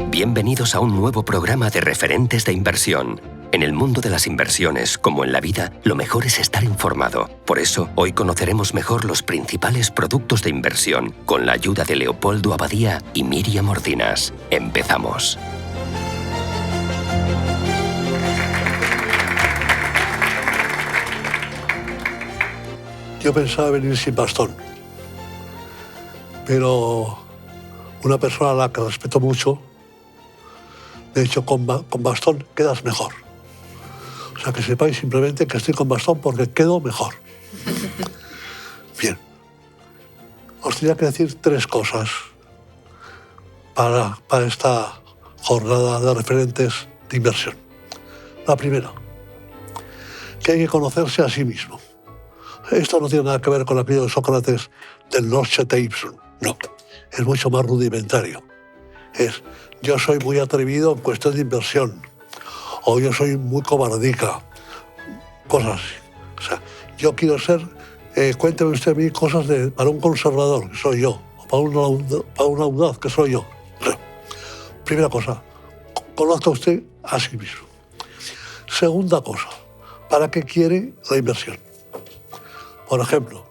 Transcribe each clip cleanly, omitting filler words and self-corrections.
Bienvenidos a un nuevo programa de referentes de inversión. En el mundo de las inversiones, como en la vida, lo mejor es estar informado. Por eso, hoy conoceremos mejor los principales productos de inversión con la ayuda de Leopoldo Abadía y Miriam Ordinas. Empezamos. Yo pensaba venir sin bastón, pero una persona a la que respeto mucho me ha dicho, con bastón quedas mejor. O sea, que sepáis simplemente que estoy con bastón porque quedo mejor. Bien. Os tenía que decir 3 cosas para esta jornada de referentes de inversión. La primera, que hay que conocerse a sí mismo. Esto no tiene nada que ver con aquello de Sócrates del Nocete Ipsum. No, es mucho más rudimentario. Es, yo soy muy atrevido en cuestión de inversión. O yo soy muy cobardica. Cosas así. O sea, yo quiero ser, cuénteme usted a mí cosas para un conservador, que soy yo. O para un audaz, que soy yo. O sea, primera cosa, conozca usted a sí mismo. Segunda cosa, ¿para qué quiere la inversión? Por ejemplo,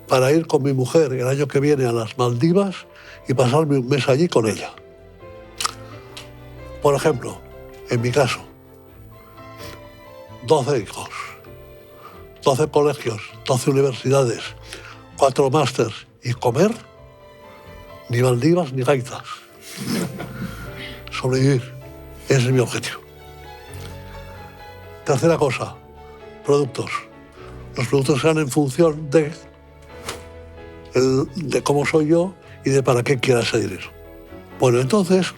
para ir con mi mujer el año que viene a las Maldivas y pasarme un mes allí con ella. Por ejemplo, en mi caso, 12 hijos, 12 colegios, 12 universidades, 4 másters y comer, ni Maldivas ni gaitas. Sobrevivir, ese es mi objetivo. Tercera cosa, productos. Los productos serán en función de cómo soy yo y de para qué quiera ese dinero. Bueno, entonces,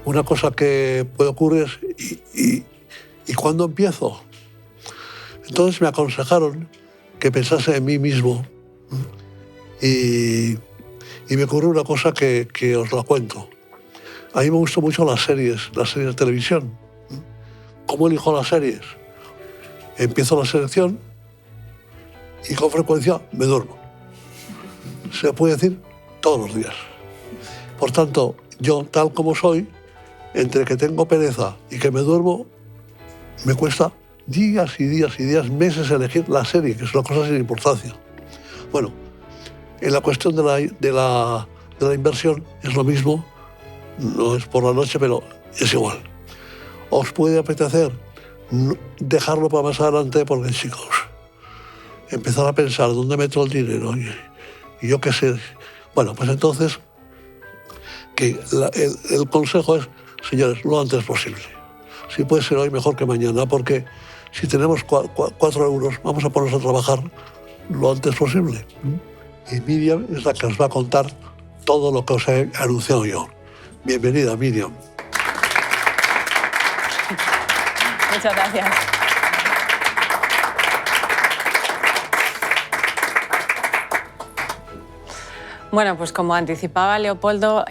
una cosa que puede ocurrir es, ¿y cuándo empiezo? Entonces me aconsejaron que pensase en mí mismo y me ocurrió una cosa que os la cuento. A mí me gustan mucho las series de televisión. ¿Cómo elijo las series? Empiezo la selección y con frecuencia me duermo. Se puede decir todos los días. Por tanto, yo, tal como soy, entre que tengo pereza y que me duermo, me cuesta días y días y días, meses elegir la serie, que es una cosa sin importancia. Bueno, en la cuestión de la inversión es lo mismo, no es por la noche, pero es igual. Os puede apetecer dejarlo para más adelante porque, chicos, empezar a pensar dónde meto el dinero y yo qué sé. Bueno, pues entonces, que el consejo es, señores, lo antes posible. Si puede ser hoy, mejor que mañana, porque si tenemos 4 euros, vamos a ponernos a trabajar lo antes posible. Y Miriam es la que os va a contar todo lo que os he anunciado yo. Bienvenida, Miriam. Muchas gracias. Bueno, pues como anticipaba Leopoldo,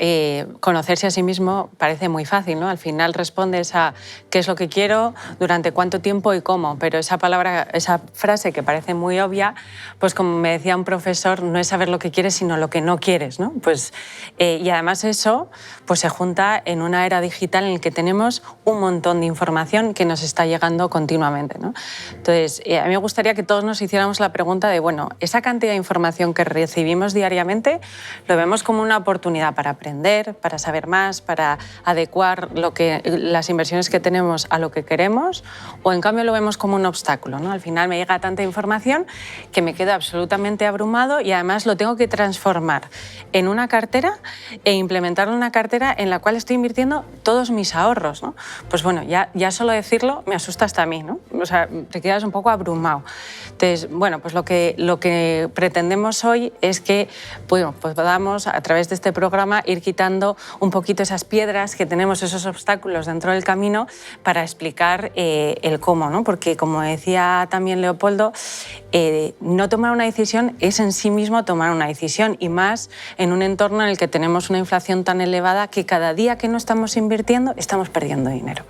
conocerse a sí mismo parece muy fácil, ¿no? Al final respondes a qué es lo que quiero, durante cuánto tiempo y cómo, pero esa frase que parece muy obvia, pues como me decía un profesor, no es saber lo que quieres, sino lo que no quieres, ¿no? Pues, y además eso pues se junta en una era digital en la que tenemos un montón de información que nos está llegando continuamente, ¿no? Entonces, a mí me gustaría que todos nos hiciéramos la pregunta de, bueno, esa cantidad de información que recibimos diariamente, lo vemos como una oportunidad para aprender, para saber más, para adecuar las inversiones que tenemos a lo que queremos, o en cambio lo vemos como un obstáculo, ¿no? Al final me llega tanta información que me quedo absolutamente abrumado y además lo tengo que transformar en una cartera e implementar una cartera en la cual estoy invirtiendo todos mis ahorros, ¿no? Pues bueno, ya solo decirlo me asusta hasta a mí, ¿no? O sea, te quedas un poco abrumado. Entonces, bueno, pues lo que pretendemos hoy es que, bueno, pues podamos, a través de este programa, ir quitando un poquito esas piedras que tenemos, esos obstáculos dentro del camino, para explicar el cómo, ¿no? Porque, como decía también Leopoldo, no tomar una decisión es en sí mismo tomar una decisión, y más en un entorno en el que tenemos una inflación tan elevada que cada día que no estamos invirtiendo estamos perdiendo dinero.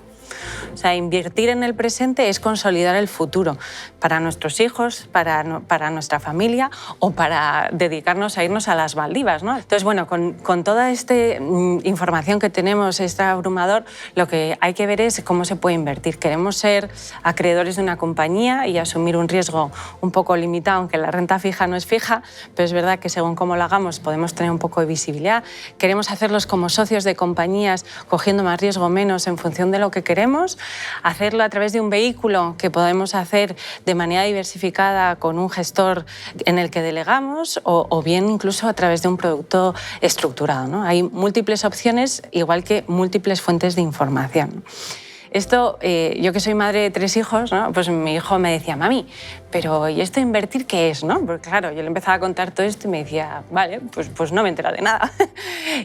O O sea, invertir en el presente es consolidar el futuro para nuestros hijos, para nuestra familia o para dedicarnos a irnos a las Maldivas, ¿no? Entonces, bueno, con toda esta información que tenemos, este abrumador, lo que hay que ver es cómo se puede invertir. Queremos ser acreedores de una compañía y asumir un riesgo un poco limitado, aunque la renta fija no es fija, pero es verdad que según cómo lo hagamos podemos tener un poco de visibilidad. Queremos hacerlos como socios de compañías, cogiendo más riesgo o menos en función de lo que queremos, hacerlo a través de un vehículo que podemos hacer de manera diversificada con un gestor en el que delegamos o bien incluso a través de un producto estructurado, ¿no? Hay múltiples opciones, igual que múltiples fuentes de información. Esto, yo que soy madre de 3 hijos, ¿no? Pues mi hijo me decía, mami, pero ¿y esto de invertir qué es? ¿No? Porque claro, yo le empezaba a contar todo esto y me decía, vale, pues no me he enterado de nada.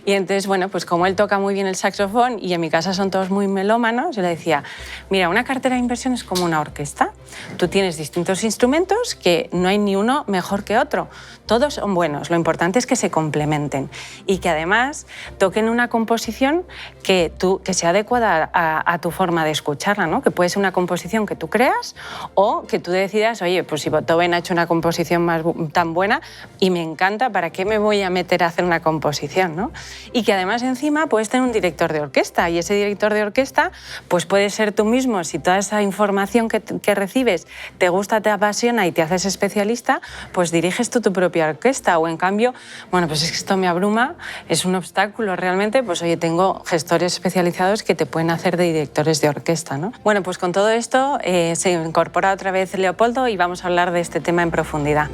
Y entonces, bueno, pues como él toca muy bien el saxofón y en mi casa son todos muy melómanos, yo le decía, mira, una cartera de inversión es como una orquesta. Tú tienes distintos instrumentos que no hay ni uno mejor que otro. Todos son buenos, lo importante es que se complementen y que además toquen una composición que sea adecuada a tu forma de escucharla, ¿no? Que puede ser una composición que tú creas o que tú decidas, oye, pues si Beethoven ha hecho una composición tan buena y me encanta, ¿para qué me voy a meter a hacer una composición, ¿no? Y que además encima puedes tener un director de orquesta y ese director de orquesta pues puede ser tú mismo. Si toda esa información que recibes te gusta, te apasiona y te haces especialista, pues diriges tú tu propia orquesta. O en cambio, bueno, pues es que esto me abruma, es un obstáculo realmente, pues oye, tengo gestores especializados que te pueden hacer de directores de orquesta, ¿no? Bueno, pues con todo esto se incorpora otra vez Leopoldo y vamos a hablar de este tema en profundidad.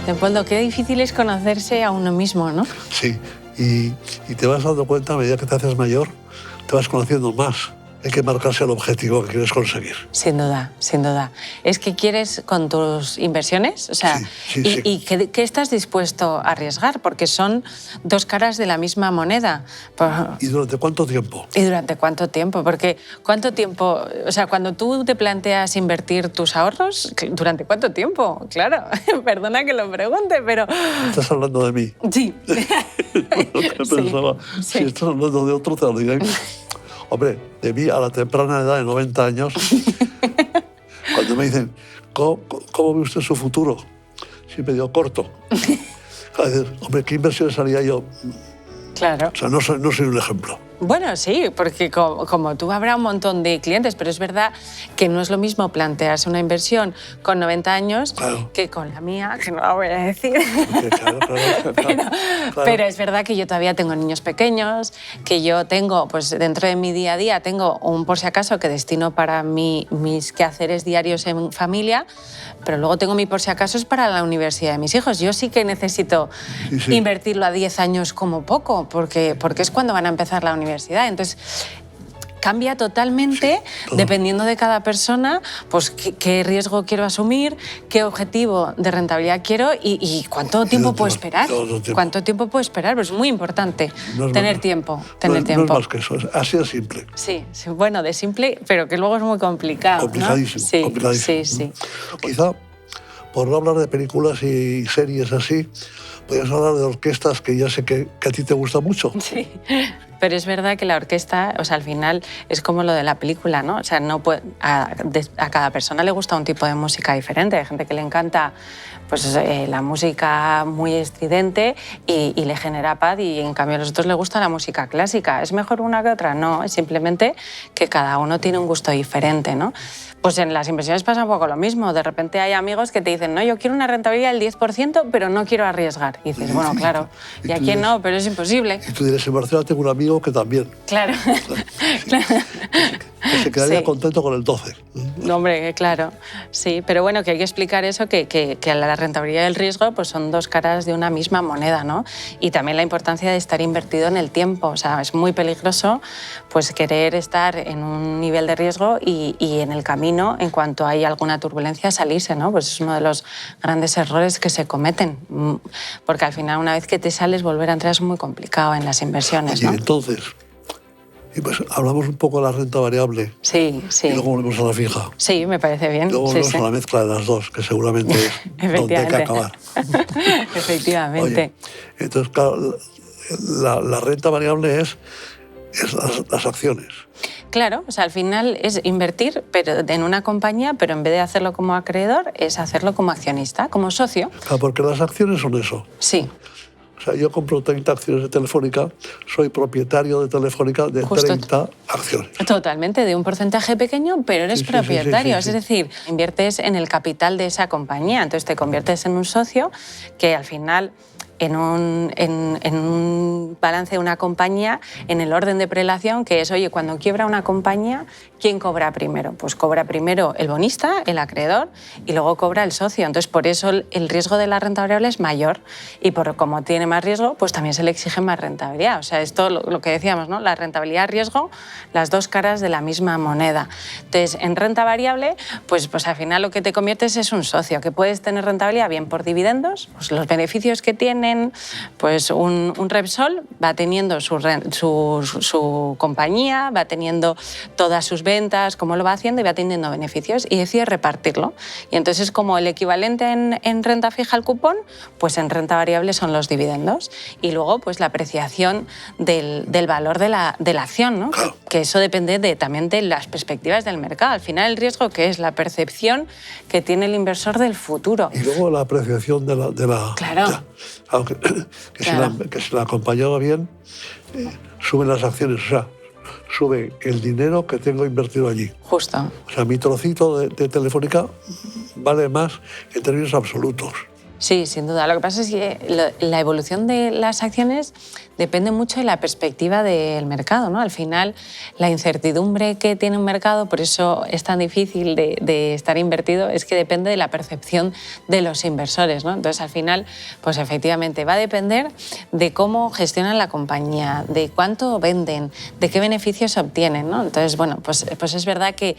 Leopoldo, qué difícil es conocerse a uno mismo, ¿no? Sí, y te vas dando cuenta a medida que te haces mayor, te vas conociendo más. Hay que marcarse el objetivo que quieres conseguir. Sin duda, sin duda. Es que quieres con tus inversiones, o sea, sí. ¿Y qué estás dispuesto a arriesgar? Porque son dos caras de la misma moneda. ¿Y durante cuánto tiempo? ¿Y durante cuánto tiempo? Porque ¿cuánto tiempo? O sea, cuando tú te planteas invertir tus ahorros, ¿durante cuánto tiempo? Claro, perdona que lo pregunte, pero... ¿Estás hablando de mí? Sí. Pensaba, si estás hablando de otro, te lo diré. Hombre, de mí a la temprana edad de 90 años, cuando me dicen, ¿cómo ve usted su futuro? Siempre digo, corto. A veces, hombre, ¿qué inversiones haría yo? Claro. O sea, no soy un ejemplo. Bueno, sí, porque como tú habrá un montón de clientes, pero es verdad que no es lo mismo plantearse una inversión con 90 años que con la mía, que no la voy a decir. Claro. Pero es verdad que yo todavía tengo niños pequeños, que yo tengo, pues dentro de mi día a día, tengo un por si acaso que destino para mis quehaceres diarios en familia, pero luego tengo mi por si acaso es para la universidad de mis hijos. Yo sí que necesito invertirlo a 10 años como poco, porque es cuando van a empezar la universidad. Entonces, cambia totalmente dependiendo de cada persona, pues qué riesgo quiero asumir, qué objetivo de rentabilidad quiero y cuánto tiempo puedo esperar. ¿Cuánto tiempo puedo esperar? Pues es muy importante tener tiempo. No es más que eso, así de simple. Sí, bueno, de simple, pero que luego es muy complicado. Complicadísimo. ¿No? Complicadísimo. Sí. Quizá, por no hablar de películas y series así, podrías hablar de orquestas que ya sé que a ti te gusta mucho. Sí. Pero es verdad que la orquesta, o sea, al final es como lo de la película, ¿no? O sea, a cada persona le gusta un tipo de música diferente. Hay gente que le encanta pues, la música muy estridente y le genera paz y en cambio a los otros les gusta la música clásica. ¿Es mejor una que otra? No, es simplemente que cada uno tiene un gusto diferente, ¿no? Pues en las inversiones pasa un poco lo mismo. De repente hay amigos que te dicen, no, yo quiero una rentabilidad del 10%, pero no quiero arriesgar. Y dices, bueno, claro, ¿y a quién no? Pero es imposible. Y tú dirás, en Barcelona tengo un amigo que también. Claro. Que se quedaría contento con el 12. No, hombre, claro. Sí, pero bueno, que hay que explicar eso, que la rentabilidad y el riesgo pues son dos caras de una misma moneda, ¿no? Y también la importancia de estar invertido en el tiempo. O sea, es muy peligroso pues querer estar en un nivel de riesgo y en el camino, en cuanto hay alguna turbulencia, salirse, ¿no? Pues es uno de los grandes errores que se cometen. Porque al final, una vez que te sales, volver a entrar es muy complicado en las inversiones, ¿no? Y entonces, pues hablamos un poco de la renta variable. Sí. Y luego volvemos a la fija. Sí, me parece bien. Luego volvemos a la mezcla de las dos, que seguramente es donde hay que acabar. Efectivamente. Oye, entonces, claro, la renta variable es las acciones. Claro, o sea, al final es invertir pero en una compañía, pero en vez de hacerlo como acreedor, es hacerlo como accionista, como socio. Claro, porque las acciones son eso. Sí. O sea, yo compro 30 acciones de Telefónica, soy propietario de Telefónica de Justo. 30 acciones. Totalmente, de un porcentaje pequeño, pero eres propietario. Sí. Es decir, inviertes en el capital de esa compañía, entonces te conviertes en un socio que al final... En un balance de una compañía, en el orden de prelación, que es, oye, cuando quiebra una compañía, ¿quién cobra primero? Pues cobra primero el bonista, el acreedor, y luego cobra el socio. Entonces, por eso el riesgo de la renta variable es mayor. Y como tiene más riesgo, pues también se le exige más rentabilidad. O sea, esto lo que decíamos, ¿no? La rentabilidad-riesgo, las dos caras de la misma moneda. Entonces, en renta variable, pues al final lo que te conviertes es un socio, que puedes tener rentabilidad bien por dividendos, pues los beneficios que tienen, pues un Repsol va teniendo su compañía, va teniendo todas sus ventas, cómo lo va haciendo y va teniendo beneficios y decide repartirlo. Y entonces es como el equivalente en renta fija al cupón, pues en renta variable son los dividendos. Y luego pues la apreciación del valor de la acción, ¿no? Que eso depende también de las perspectivas del mercado. Al final el riesgo que es la percepción que tiene el inversor del futuro. Y luego la apreciación de la Claro. Aunque si la compañía va bien, suben las acciones, o sea, sube el dinero que tengo invertido allí. Justo. O sea, mi trocito de Telefónica vale más en términos absolutos. Sí, sin duda. Lo que pasa es que la evolución de las acciones depende mucho de la perspectiva del mercado, ¿no? Al final, la incertidumbre que tiene un mercado, por eso es tan difícil de estar invertido, es que depende de la percepción de los inversores, ¿no? Entonces, al final, pues efectivamente, va a depender de cómo gestionan la compañía, de cuánto venden, de qué beneficios obtienen, ¿no? Entonces, bueno, pues es verdad que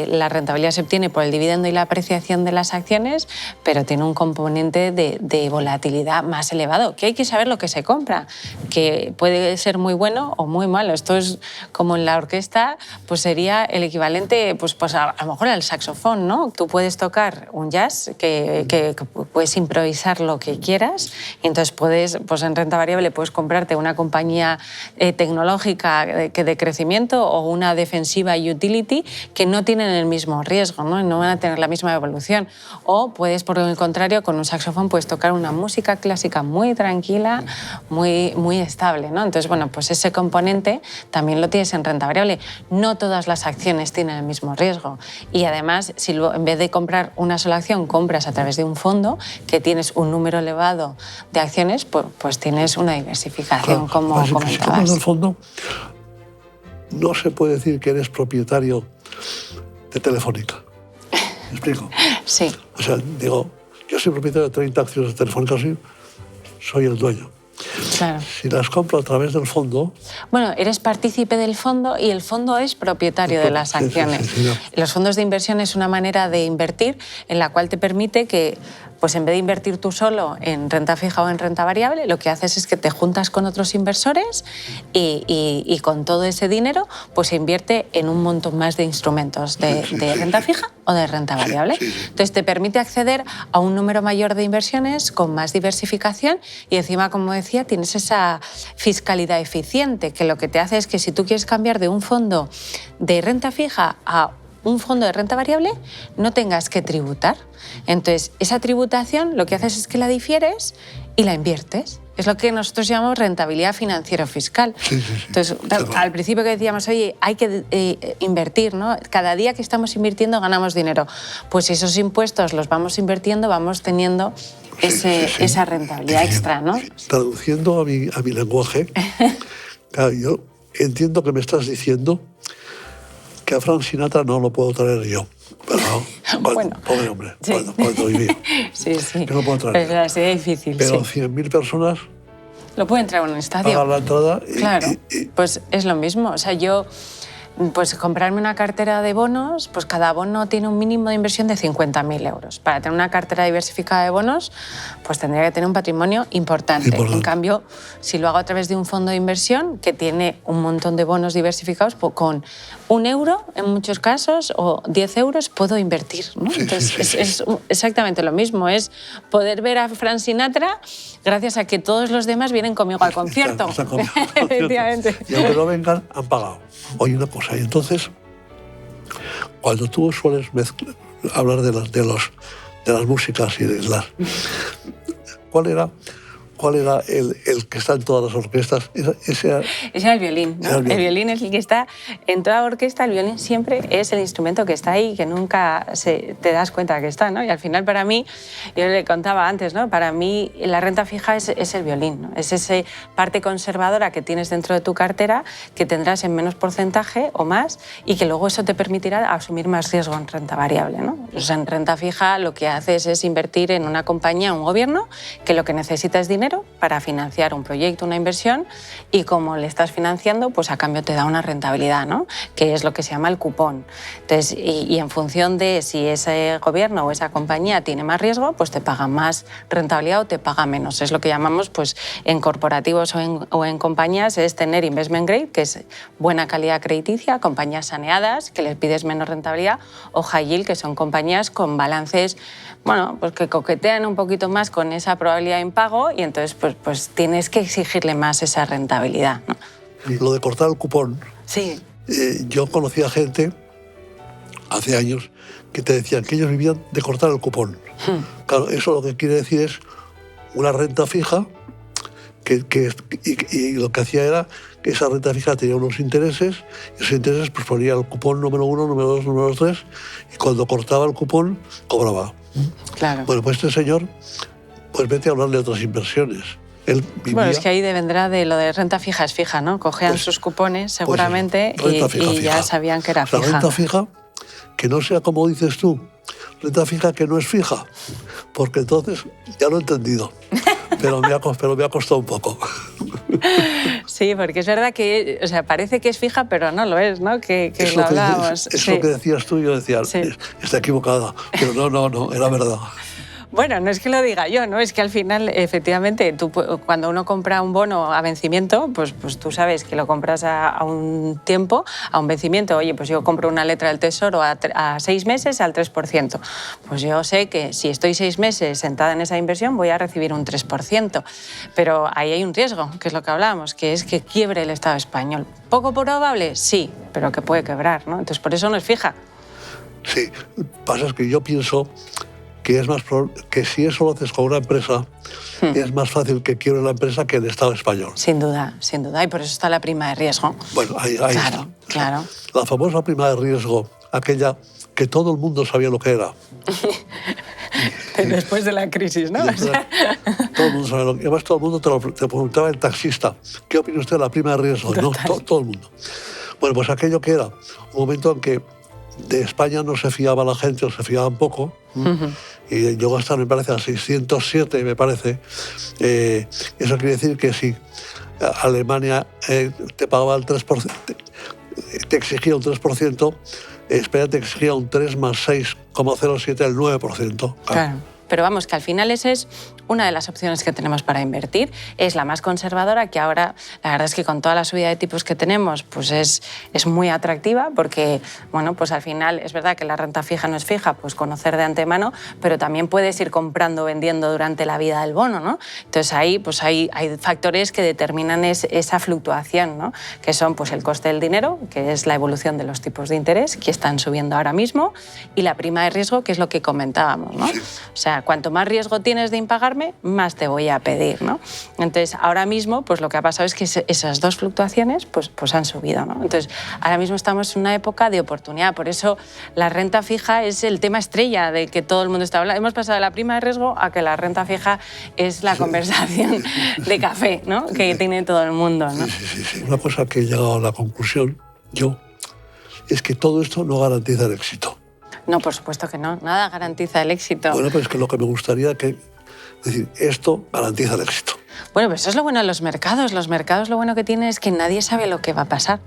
la rentabilidad se obtiene por el dividendo y la apreciación de las acciones, pero tiene un componente de volatilidad más elevado, que hay que saber lo que se compra, que puede ser muy bueno o muy malo. Esto es como en la orquesta, pues sería el equivalente pues a lo mejor al saxofón, ¿no? Tú puedes tocar un jazz, que puedes improvisar lo que quieras, y entonces puedes, pues en renta variable puedes comprarte una compañía tecnológica de crecimiento o una defensiva utility que no tienen el mismo riesgo, ¿no? No van a tener la misma evolución. O puedes, por el contrario, con un saxofón puedes tocar una música clásica muy tranquila, muy estable, ¿no? Entonces, bueno, pues ese componente también lo tienes en renta variable. No todas las acciones tienen el mismo riesgo. Y además, si en vez de comprar una sola acción, compras a través de un fondo, que tienes un número elevado de acciones, pues tienes una diversificación, como comentabas. Si compras el fondo, no se puede decir que eres propietario de Telefónica. ¿Me explico? Sí. O sea, digo, yo soy propietario de 30 acciones de Telefónica, soy el dueño. Claro. Si las compro a través del fondo... Bueno, eres partícipe del fondo y el fondo es propietario de las acciones. Sí, no. Los fondos de inversión es una manera de invertir en la cual te permite que, pues en vez de invertir tú solo en renta fija o en renta variable, lo que haces es que te juntas con otros inversores y con todo ese dinero pues se invierte en un montón más de instrumentos de renta fija o de renta variable. Entonces te permite acceder a un número mayor de inversiones con más diversificación y encima, como decía, tienes esa fiscalidad eficiente, que lo que te hace es que si tú quieres cambiar de un fondo de renta fija a un fondo de renta variable, no tengas que tributar. Entonces, esa tributación lo que haces es que la difieres y la inviertes. Es lo que nosotros llamamos rentabilidad financiero-fiscal. Sí. Entonces, al principio que decíamos, oye, hay que invertir, ¿no? Cada día que estamos invirtiendo ganamos dinero. Pues si esos impuestos los vamos invirtiendo, vamos teniendo esa rentabilidad extra, ¿no? Traduciendo a mi lenguaje, claro, yo entiendo que me estás diciendo que a Frank Sinatra no lo puedo traer yo. Pero, bueno, pobre hombre, sí. cuando vivía. Sí. Que no puedo traer. Pero sería difícil, Pero sí. 100.000 personas Lo puede entrar en un estadio. pagan la entrada y... Claro, pues es lo mismo. O sea, yo pues comprarme una cartera de bonos, pues cada bono tiene un mínimo de inversión de 50.000 euros. Para tener una cartera diversificada de bonos, pues tendría que tener un patrimonio importante. En cambio, si lo hago a través de un fondo de inversión que tiene un montón de bonos diversificados, pues con 1 euro, en muchos casos, o 10 euros, puedo invertir, ¿no? Entonces, es exactamente lo mismo. Es poder ver a Frank Sinatra gracias a que todos los demás vienen conmigo al concierto. Efectivamente. Y aunque no vengan, han pagado. Oye, una cosa, y entonces, cuando tú sueles hablar de las músicas y de las... ¿Cuál era el que está en todas las orquestas? Ese era el violín, ¿no? El violín es el que está en toda orquesta. El violín siempre es el instrumento que está ahí, que nunca te das cuenta que está, ¿no? Y al final, para mí, yo le contaba antes, ¿no? Para mí la renta fija es el violín, ¿no? Es esa parte conservadora que tienes dentro de tu cartera, que tendrás en menos porcentaje o más, y que luego eso te permitirá asumir más riesgo en renta variable, ¿no? Pues en renta fija lo que haces es invertir en una compañía, un gobierno, que lo que necesita es dinero para financiar un proyecto, una inversión, y como le estás financiando, pues a cambio te da una rentabilidad, ¿no? Que es lo que se llama el cupón. Entonces, y en función de si ese gobierno o esa compañía tiene más riesgo, pues te paga más rentabilidad o te paga menos. Es lo que llamamos, pues, en corporativos o en compañías, es tener investment grade, que es buena calidad crediticia, compañías saneadas, que les pides menos rentabilidad, o high yield, que son compañías con balances, bueno, pues que coquetean un poquito más con esa probabilidad de impago, y entonces pues tienes que exigirle más esa rentabilidad, ¿no? Lo de cortar el cupón. Sí. Yo conocía gente hace años que te decían que ellos vivían de cortar el cupón. Claro, eso lo que quiere decir es una renta fija y lo que hacía era que esa renta fija tenía unos intereses, y esos intereses pues ponía el cupón número 1, número 2, número 3, y cuando cortaba el cupón cobraba. Claro. Bueno, pues este señor, pues vete a hablar de otras inversiones. Él vivía... Bueno, es que ahí vendrá de lo de renta fija es fija, ¿no? Cogían sus cupones seguramente, pues y ya sabían que era fija. La renta fija, que no sea como dices tú, renta fija que no es fija, porque entonces ya lo he entendido, pero me ha costado un poco. Sí, porque es verdad que, o sea, parece que es fija, pero no lo es, ¿no? Que es lo hablábamos. Es lo que decías tú, y yo decía, está equivocada, pero no, era verdad. Bueno, no es que lo diga yo, ¿no? Es que al final, efectivamente, tú, cuando uno compra un bono a vencimiento, pues tú sabes que lo compras a un tiempo, a un vencimiento. Oye, pues yo compro una letra del Tesoro a 6 meses al 3%. Pues yo sé que si estoy 6 meses sentada en esa inversión voy a recibir un 3%. Pero ahí hay un riesgo, que es lo que hablábamos, que es que quiebre el Estado español. ¿Poco probable? Sí, pero que puede quebrar, ¿no? Entonces, por eso no es fija. Sí, pasa es que yo pienso que es más que si eso lo haces con una empresa, es más fácil que quiebre la empresa que el Estado español. Sin duda, y por eso está la prima de riesgo. Bueno, ahí está. Claro. La famosa prima de riesgo, aquella que todo el mundo sabía lo que era. Después de la crisis, ¿no? Todo el mundo sabía lo que era. Además, todo el mundo te preguntaba el taxista, ¿qué opina usted de la prima de riesgo? No, todo el mundo. Bueno, pues aquello que era un momento en que de España no se fiaba la gente, o se fiaban poco, y llegó a estar, me parece, a 607, me parece. Eso quiere decir que si Alemania te pagaba el 3%, te exigía un 3%, España te exigía un 3 más 6,07, el 9%. Claro. Pero vamos, que al final esa es una de las opciones que tenemos para invertir. Es la más conservadora, que ahora la verdad es que con toda la subida de tipos que tenemos, pues es muy atractiva, porque, bueno, pues al final es verdad que la renta fija no es fija, pues conocer de antemano, pero también puedes ir comprando o vendiendo durante la vida del bono, ¿no? Entonces ahí pues hay factores que determinan esa fluctuación, ¿no? Que son pues el coste del dinero, que es la evolución de los tipos de interés, que están subiendo ahora mismo, y la prima de riesgo, que es lo que comentábamos, ¿no? O sea, cuanto más riesgo tienes de impagarme, más te voy a pedir, ¿no? Entonces, ahora mismo, pues lo que ha pasado es que esas dos fluctuaciones pues han subido, ¿no? Entonces, ahora mismo estamos en una época de oportunidad. Por eso, la renta fija es el tema estrella de que todo el mundo está hablando. Hemos pasado de la prima de riesgo a que la renta fija es la conversación de café, ¿no? Que tiene todo el mundo, ¿no? Sí. Una cosa que he llegado a la conclusión, es que todo esto no garantiza el éxito. No, por supuesto que no. Nada garantiza el éxito. Bueno, pues es que lo que me gustaría es decir, esto garantiza el éxito. Bueno, pues eso es lo bueno de los mercados. Los mercados lo bueno que tienen es que nadie sabe lo que va a pasar.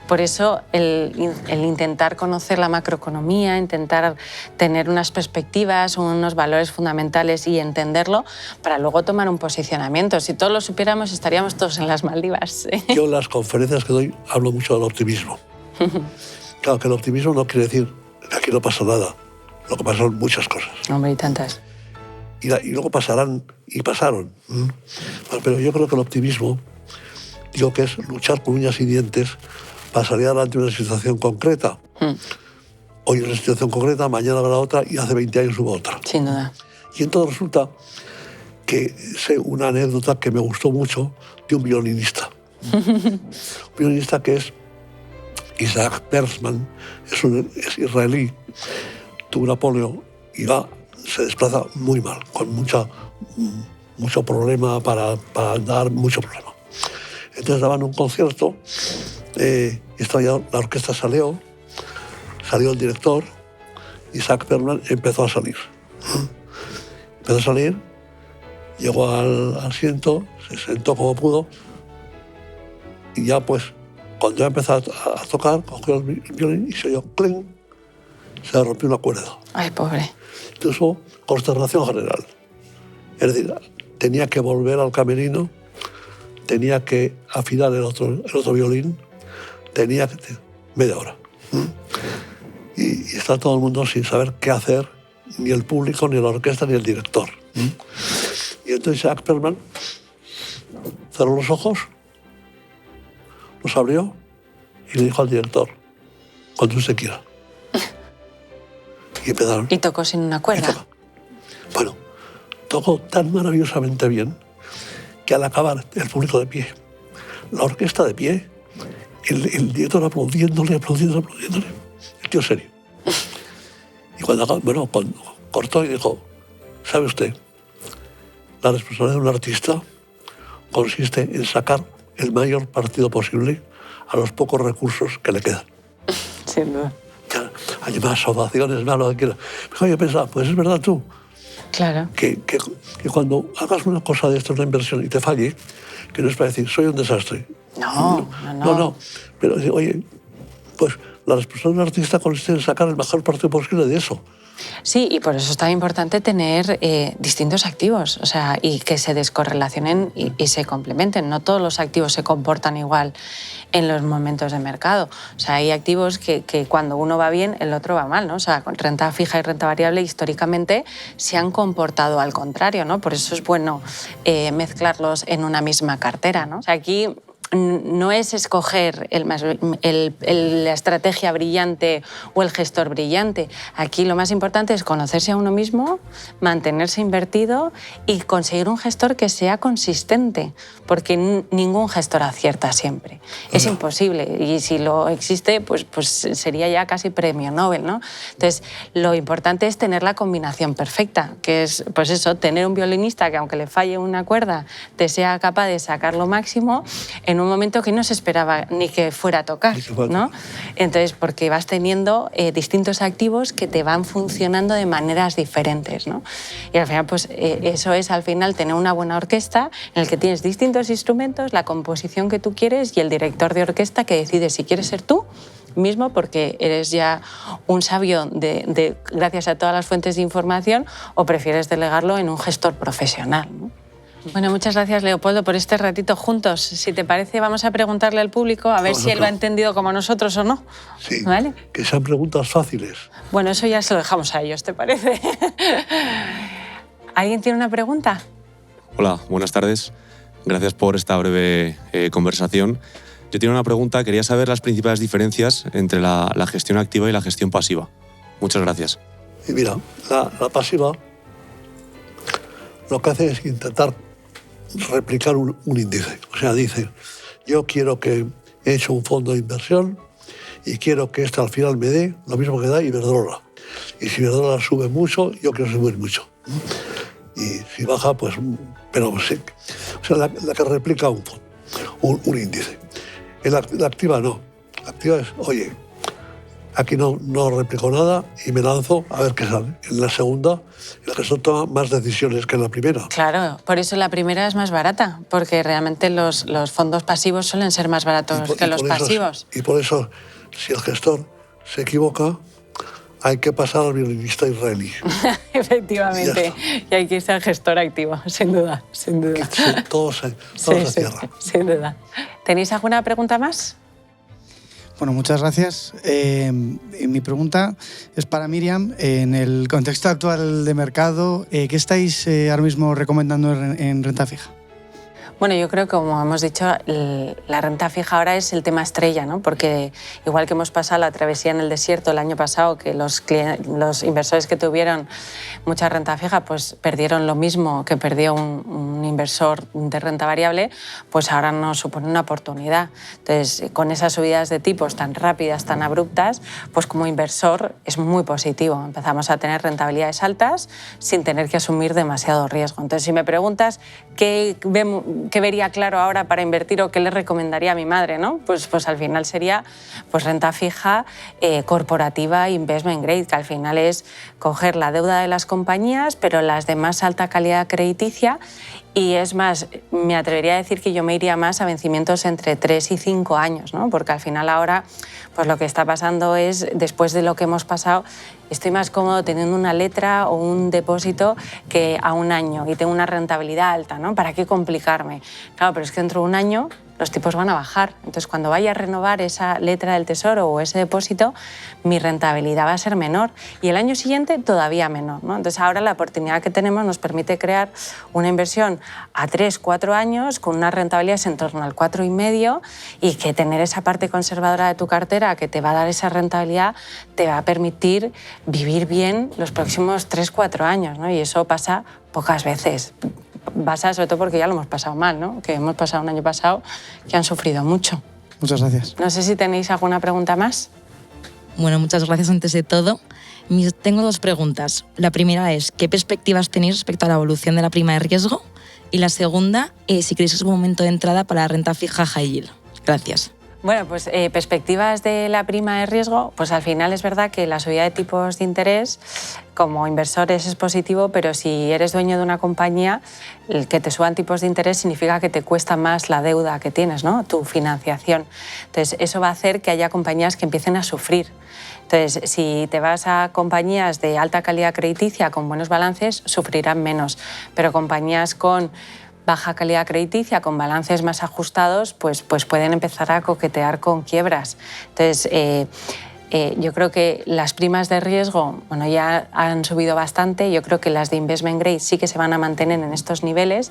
Por eso el intentar conocer la macroeconomía, intentar tener unas perspectivas, unos valores fundamentales y entenderlo para luego tomar un posicionamiento. Si todos lo supiéramos, estaríamos todos en las Maldivas. Yo en las conferencias que doy hablo mucho del optimismo. Claro, que el optimismo no quiere decir que aquí no pasa nada. Lo que pasan muchas cosas. Hombre, y tantas. Y luego pasarán, y pasaron. Bueno, pero yo creo que el optimismo, digo que es luchar con uñas y dientes para salir adelante de una situación concreta. Hoy una situación concreta, mañana habrá otra y hace 20 años hubo otra. Sin duda. Y entonces resulta que sé una anécdota que me gustó mucho de un violinista. Un violinista que es Isaac Perlman, es israelí, tuvo una polio y se desplaza muy mal, con mucho problema para andar, mucho problema. Entonces daban un concierto, estaba ya, la orquesta salió el director, Isaac Perlman empezó a salir. Empezó a salir, llegó al asiento, se sentó como pudo y ya pues, cuando ya empezó a tocar, cogió el violín y se oyó clink, se rompió una cuerda. Ay, pobre. Entonces hubo consternación general. Es decir, tenía que volver al camerino, tenía que afinar el otro violín, tenía que... media hora. Y está todo el mundo sin saber qué hacer, ni el público, ni la orquesta, ni el director. Y entonces Isaac Perlman cerró los ojos, los abrió y le dijo al director, cuando usted quiera. Y empezaron. Y tocó sin una cuerda. Bueno, tocó tan maravillosamente bien que al acabar el público de pie, la orquesta de pie, el director aplaudiéndole, el tío serio. Y cuando cortó y dijo, ¿sabe usted? La responsabilidad de un artista consiste en sacar el mayor partido posible a los pocos recursos que le quedan. Sin duda. Hay más ovaciones, más lo que quiera. Pero yo pensaba, pues es verdad tú. Claro. Que cuando hagas una cosa de esto, una inversión, y te falle, que no es para decir, soy un desastre. No. Pero, oye, pues la responsabilidad de un artista consiste en sacar el mejor partido posible de eso. Sí, y por eso es tan importante tener distintos activos, o sea, y que se descorrelacionen y se complementen. No todos los activos se comportan igual en los momentos de mercado. O sea, hay activos que cuando uno va bien, el otro va mal, ¿no? O sea, con renta fija y renta variable históricamente se han comportado al contrario, ¿no? Por eso es bueno mezclarlos en una misma cartera, ¿no? O sea, aquí no es escoger la estrategia brillante o el gestor brillante. Aquí lo más importante es conocerse a uno mismo, mantenerse invertido y conseguir un gestor que sea consistente, porque ningún gestor acierta siempre. Es imposible, y si lo existe, pues sería ya casi premio Nobel, ¿no? Entonces, lo importante es tener la combinación perfecta, que es, pues eso, tener un violinista que aunque le falle una cuerda, te sea capaz de sacar lo máximo en un momento que no se esperaba ni que fuera a tocar, ¿no? Entonces, porque vas teniendo distintos activos que te van funcionando de maneras diferentes, ¿no? Y al final, pues eso es al final tener una buena orquesta en la que tienes distintos instrumentos, la composición que tú quieres y el director de orquesta que decide si quieres ser tú mismo porque eres ya un sabio gracias a todas las fuentes de información o prefieres delegarlo en un gestor profesional, ¿no? Bueno, muchas gracias, Leopoldo, por este ratito juntos. Si te parece, vamos a preguntarle al público a ver si él lo ha entendido como nosotros o no. Sí, ¿vale? Que sean preguntas fáciles. Bueno, eso ya se lo dejamos a ellos, ¿te parece? ¿Alguien tiene una pregunta? Hola, buenas tardes. Gracias por esta breve conversación. Yo tengo una pregunta. Quería saber las principales diferencias entre la gestión activa y la gestión pasiva. Muchas gracias. Y mira, la pasiva lo que hace es intentar replicar un índice. O sea, dice, yo quiero que he hecho un fondo de inversión y quiero que este al final me dé lo mismo que da Iberdrola. Y si Iberdrola sube mucho, yo quiero subir mucho. Y si baja, pues... Pero sí. O sea, la que replica un índice. La activa no. La activa es, oye, Aquí no replico nada y me lanzo a ver qué sale. En la segunda, el gestor toma más decisiones que en la primera. Claro, por eso la primera es más barata, porque realmente los fondos pasivos suelen ser más baratos que los pasivos. Y por eso, si el gestor se equivoca, hay que pasar al violinista israelí. Efectivamente, y hay que ser gestor activo, sin duda, sin duda. Todo se cierra. Sin duda. ¿Tenéis alguna pregunta más? Bueno, muchas gracias. Mi pregunta es para Miriam. En el contexto actual de mercado, ¿qué estáis ahora mismo recomendando en renta fija? Bueno, yo creo que, como hemos dicho, la renta fija ahora es el tema estrella, ¿no? Porque igual que hemos pasado la travesía en el desierto el año pasado, que los inversores que tuvieron mucha renta fija pues perdieron lo mismo que perdió un inversor de renta variable, pues ahora nos supone una oportunidad. Entonces, con esas subidas de tipos tan rápidas, tan abruptas, pues como inversor es muy positivo. Empezamos a tener rentabilidades altas sin tener que asumir demasiado riesgo. Entonces, si me preguntas qué vería claro ahora para invertir o qué le recomendaría a mi madre, ¿no? Pues al final sería pues renta fija corporativa investment grade, que al final es coger la deuda de las compañías, pero las de más alta calidad crediticia. Y es más, me atrevería a decir que yo me iría más a vencimientos entre 3 y 5 años, ¿no? Porque al final ahora pues lo que está pasando es, después de lo que hemos pasado, estoy más cómodo teniendo una letra o un depósito que a un año y tengo una rentabilidad alta, ¿no? ¿Para qué complicarme? Claro, pero es que dentro de un año los tipos van a bajar. Entonces, cuando vaya a renovar esa letra del Tesoro o ese depósito, mi rentabilidad va a ser menor y el año siguiente todavía menor, ¿no? Entonces, ahora la oportunidad que tenemos nos permite crear una inversión a 3, 4 años con unas rentabilidades en torno al 4,5 y que tener esa parte conservadora de tu cartera que te va a dar esa rentabilidad te va a permitir vivir bien los próximos 3, 4 años, ¿no? Y eso pasa pocas veces. Pasa sobre todo porque ya lo hemos pasado mal, ¿no? Que hemos pasado un año pasado que han sufrido mucho. Muchas gracias. No sé si tenéis alguna pregunta más. Bueno, muchas gracias antes de todo. Tengo 2 preguntas. La primera es, ¿qué perspectivas tenéis respecto a la evolución de la prima de riesgo? Y la segunda, si creéis que es un momento de entrada para la renta fija high yield. Gracias. Bueno, pues perspectivas de la prima de riesgo, pues al final es verdad que la subida de tipos de interés como inversores es positivo, pero si eres dueño de una compañía, el que te suban tipos de interés significa que te cuesta más la deuda que tienes, ¿no? Tu financiación. Entonces, eso va a hacer que haya compañías que empiecen a sufrir. Entonces, si te vas a compañías de alta calidad crediticia con buenos balances, sufrirán menos, pero compañías con baja calidad crediticia, con balances más ajustados, pues pueden empezar a coquetear con quiebras. Entonces, yo creo que las primas de riesgo, bueno, ya han subido bastante. Yo creo que las de investment grade sí que se van a mantener en estos niveles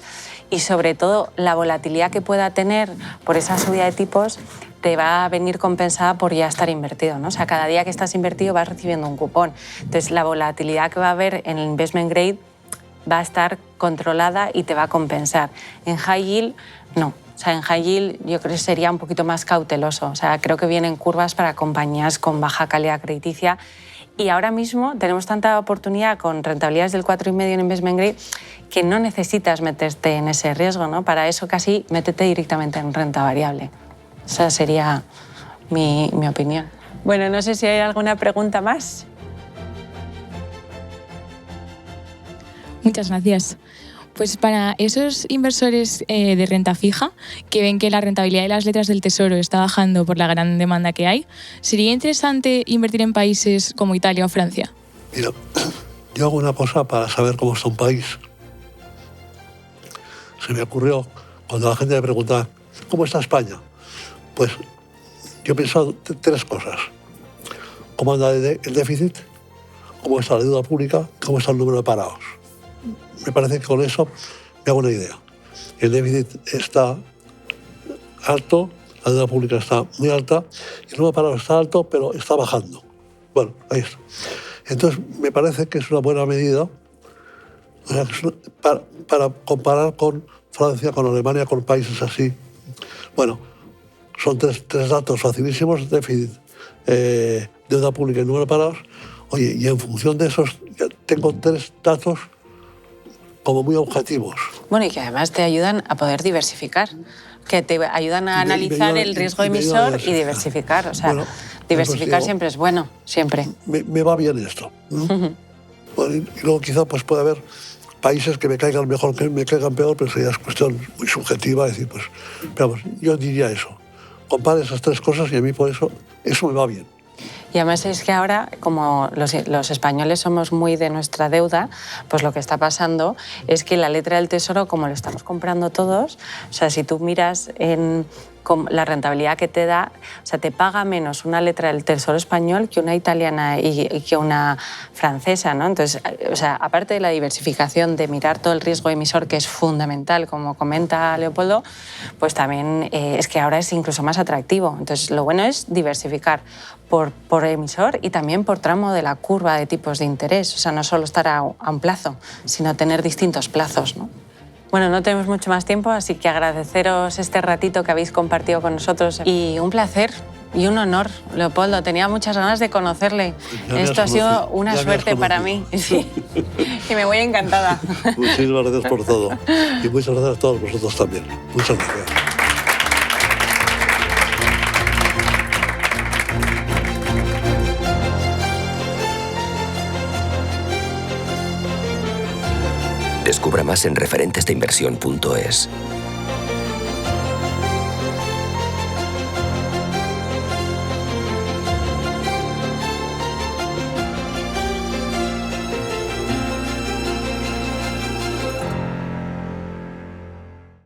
y, sobre todo, la volatilidad que pueda tener por esa subida de tipos te va a venir compensada por ya estar invertido, ¿no? O sea, cada día que estás invertido vas recibiendo un cupón. Entonces, la volatilidad que va a haber en el investment grade va a estar controlada y te va a compensar. En high yield, no. O sea, en high yield yo creo que sería un poquito más cauteloso. O sea, creo que vienen curvas para compañías con baja calidad crediticia. Y ahora mismo tenemos tanta oportunidad con rentabilidades del 4,5 en investment grade que no necesitas meterte en ese riesgo, ¿no? Para eso casi métete directamente en renta variable. Esa sería mi opinión. Bueno, no sé si hay alguna pregunta más. Muchas gracias. Pues para esos inversores de renta fija que ven que la rentabilidad de las letras del Tesoro está bajando por la gran demanda que hay, ¿sería interesante invertir en países como Italia o Francia? Mira, yo hago una cosa para saber cómo está un país. Se me ocurrió cuando la gente me preguntaba ¿cómo está España? Pues yo he pensado 3 cosas. ¿Cómo anda el déficit? ¿Cómo está la deuda pública? ¿Cómo está el número de parados? Me parece que con eso me hago una idea. El déficit está alto, la deuda pública está muy alta, y el número de parados está alto, pero está bajando. Bueno, ahí está. Entonces, me parece que es una buena medida, o sea, para comparar con Francia, con Alemania, con países así. Bueno, son tres datos facilísimos: déficit, deuda pública y número de parados. Oye, y en función de esos, tengo 3 datos como muy objetivos. Bueno, y que además te ayudan a poder diversificar, que te ayudan a analizar el riesgo emisor y diversificar. O sea, Diversificar digo, siempre es bueno, siempre. Me va bien esto. Bueno, y luego quizá pues puede haber países que me caigan mejor, que me caigan peor, pero eso ya es cuestión muy subjetiva. Decir, pues, veamos, yo diría eso. Compare esas tres cosas y a mí por eso me va bien. Y además es que ahora, como los españoles somos muy de nuestra deuda, pues lo que está pasando es que la letra del Tesoro, como lo estamos comprando todos, o sea, si tú miras en la rentabilidad que te da, o sea, te paga menos una letra del Tesoro español que una italiana y que una francesa, ¿no? Entonces, o sea, aparte de la diversificación, de mirar todo el riesgo emisor, que es fundamental, como comenta Leopoldo, pues también es que ahora es incluso más atractivo. Entonces, lo bueno es diversificar por emisor y también por tramo de la curva de tipos de interés. O sea, no solo estar a un plazo, sino tener distintos plazos, ¿no? Bueno, no tenemos mucho más tiempo, así que agradeceros este ratito que habéis compartido con nosotros. Y un placer y un honor, Leopoldo. Tenía muchas ganas de conocerle. Esto ha sido una suerte para mí. Sí. Y me voy encantada. Muchísimas gracias por todo. Y muchas gracias a todos vosotros también. Muchas gracias. Descubra más en referentesdeinversión.es.